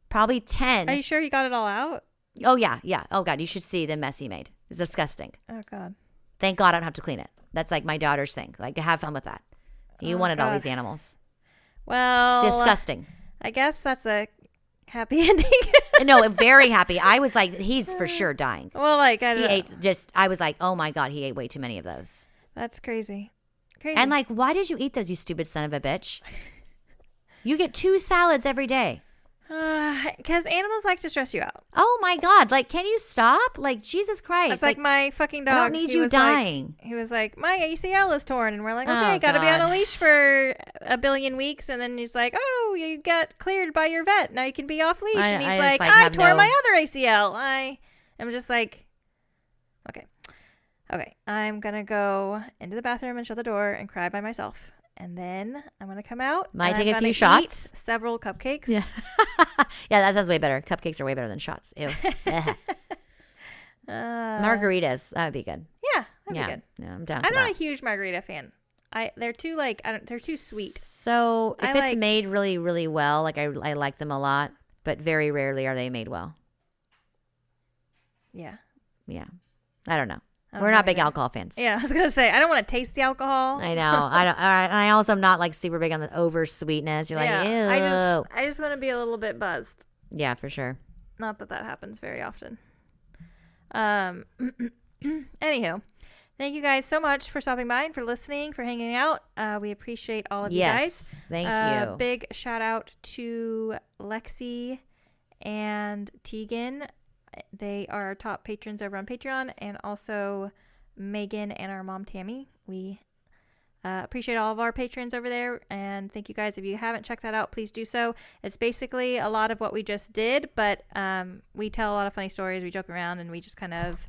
Probably 10. Are you sure he got it all out? Oh, yeah. Yeah. Oh, God. You should see the mess he made. It was disgusting. Oh, God. Thank God I don't have to clean it. That's like my daughter's thing. Like, have fun with that. You wanted all these animals. Well, it's disgusting. I guess that's a happy ending. No, very happy. I was like, he's for sure dying. Well, like, I was like, oh my God, he ate way too many of those. That's crazy. And like, why did you eat those, you stupid son of a bitch? You get 2 salads every day. Because animals like to stress you out. Oh my God. Like, can you stop? Like, Jesus Christ. It's like my fucking dog. I don't need you dying. He was like, my ACL is torn. And we're like, okay, got to be on a leash for a billion weeks. And then he's like, oh, you got cleared by your vet. Now you can be off leash. And he's like, I tore my other ACL. I'm just like, okay, I'm going to go into the bathroom and shut the door and cry by myself. And then I'm going to come out. Might take a few shots. Several cupcakes. Yeah. Yeah, that sounds way better. Cupcakes are way better than shots. Ew. Margaritas. That would be good. Yeah, that'd be good. Yeah, I'm down. I'm not a huge margarita fan. They're too they're too sweet. So if it's made really, really well, like I like them a lot, but very rarely are they made well. Yeah. Yeah. I don't know. We're not big alcohol fans. Yeah, I was gonna say I don't want to taste the alcohol. I know. I also am not like super big on the over sweetness. You're like, ew. I just want to be a little bit buzzed. Yeah, for sure. Not that happens very often. Anywho, thank you guys so much for stopping by and for listening, for hanging out. We appreciate all of you guys. Thank you. Big shout out to Lexi and Tegan. They are our top patrons over on Patreon, and also Megan and our mom Tammy. We appreciate all of our patrons over there, and thank you guys. If you haven't checked that out, please do so. It's basically a lot of what we just did, but we tell a lot of funny stories, we joke around, and we just kind of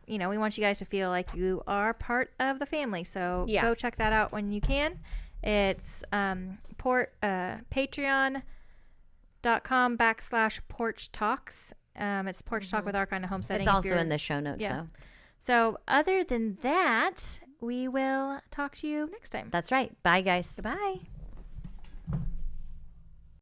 we want you guys to feel like you are part of the family. So go check that out when you can. It's patreon.com/porch talks. It's Porch Talk with our kind of homesteading. It's also in the show notes, though. So other than that, we will talk to you next time. That's right. Bye, guys. Goodbye.